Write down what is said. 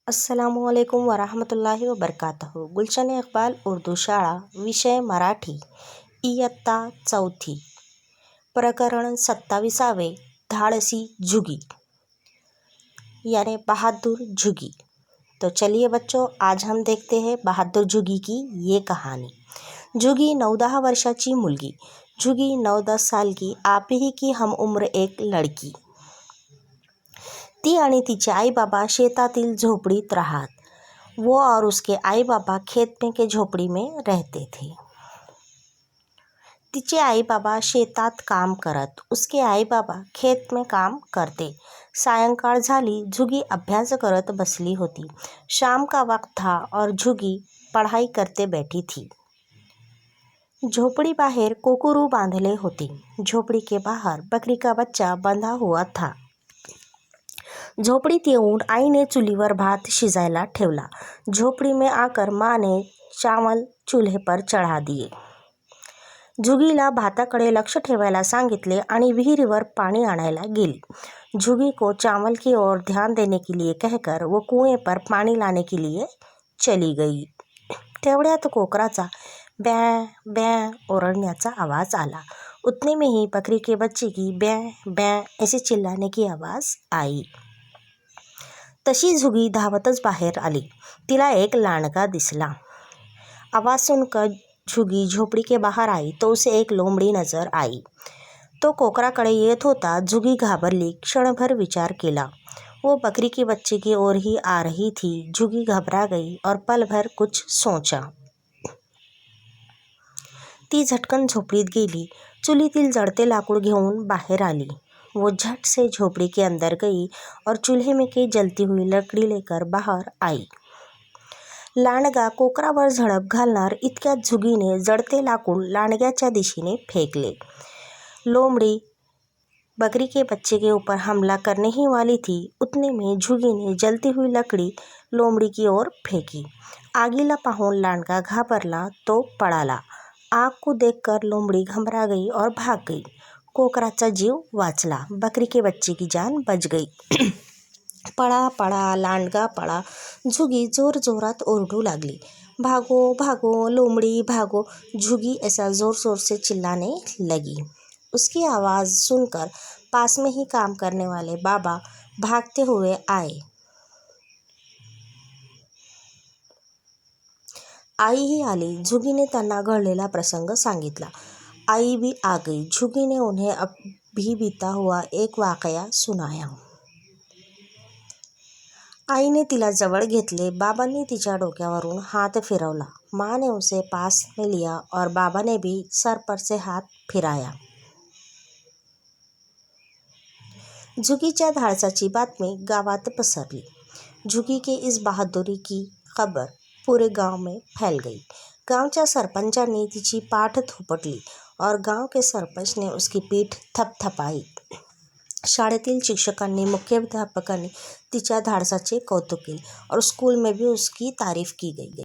अस्सलामुअलैकुम वरहमतुल्लाहि वबरकातुहू। गुलशन इकबाल उर्दू शाळा, विषय मराठी, इयत्ता 4, प्रकरण 27, धाड़सी झुगी यानी बहादुर झुगी। तो चलिए बच्चों, आज हम देखते हैं बहादुर झुगी की ये कहानी। झुगी 9-10 वर्षाची मुलगी। झुगी 9-10 साल की आपही की हम उम्र एक लड़की। ती आणि तिचे आई बाबा शेतातील झोपड़ीत राहत। वो और उसके आई बाबा खेत में के झोपड़ी में रहते थे। तिचे आई बाबा शेतात काम करत, उसके आई बाबा खेत में काम करते। सायंकाळ झाली, झुगी अभ्यास करत बसली होती। शाम का वक्त था और झुगी पढ़ाई करते बैठी थी। झोपड़ी बाहर कोकुरू बांधले होते। झोपड़ी के बाहर बकरी का बच्चा बंधा हुआ था। झोपड़ीत येऊन आईने चुलीवर भात शिजायला ठेवला। झोपड़ी में आकर माँ ने चावल चूल्हे पर चढ़ा दिए। झुगीला भाताकडे लक्ष ठेवायला सांगितले आणि विहिरीवर पाणी आणायला गेली। झुगी को चावल की ओर ध्यान देने के लिए कहकर वो कुएं पर पानी लाने के लिए चली गई। तेवढ्यात कोकराचा ब्यां ब्यां ओरडण्याचा आवाज आला। उतने में ही बकरी के बच्चे की ब्यां ब्यां ऐसे चिल्लाने की आवाज़ आई। तशी झुगी धावतच बाहेर आली। तिला एक लांडगा दिसला। आवाज़ सुनकर झुगी झोपड़ी के बाहर आई तो उसे एक लोमड़ी नजर आई। तो कोकराकडे येत होता। झुगी घाबरली। क्षणभर विचार केला। वो बकरी के बच्चे की ओर ही आ रही थी। झुगी घबरा गई और पल भर कुछ सोचा। ती झटकन झोपड़ीत गेली। चुलीतील जळते लाकूड घेऊन बाहेर आली। वो झट से झोपड़ी के अंदर गई और चूल्हे में की जलती हुई लकड़ी लेकर बाहर आई। लांडगा कोकरावर झडप घालणार इतक्यात झुगीने जळते लाकूड लांडग्याच्या दिशेने फेकले। लोमड़ी बकरी के बच्चे के ऊपर हमला करने ही वाली थी। उतने में झुगी ने जलती हुई लकड़ी लोमड़ी की ओर फेंकी। आगीला पाहून लांडगा घाबरला तो पळाला। आग को देखकर लोमड़ी घबरा गई और भाग गई। कोकराचा जीव वाचला। बकरी के बच्चे की जान बच गई। पळा पळा लांडगा पळा। झुगी जोर जोरात ओरडू लागली। भागो भागो लोमड़ी भागो। झुगी ऐसा जोर जोर से चिल्लाने लगी। उसकी आवाज़ सुनकर पास में ही काम करने वाले बाबा भागते हुए आए। आई ही आली। झुगी ने त्यांना घडलेला प्रसंग सांगितला। आई भी आ गई। झुगी ने उन्हें अभी बीता हुआ एक वाकया सुनाया। आईने तिला जवळ घेतले। बाबांनी तिच्या डोक्यावरून हाथ फिरवला। माँ ने उसे पास में लिया और बाबा ने भी सर पर से हाथ फिराया। झुगीच्या धाडसाची बातमी गावात पसरली। झुगी के इस बहादुरी की खबर पूरे गांव में फैल गई। गांवच्या सरपंचांनी तिची पाठ थोपटली और गांव के सरपंच ने उसकी पीठ थपथपाई। शाळेतील शिक्षकांनी मुख्याध्यापकांनी तिच्या धाडसाचे कौतुक केले और स्कूल में भी उसकी तारीफ की गई।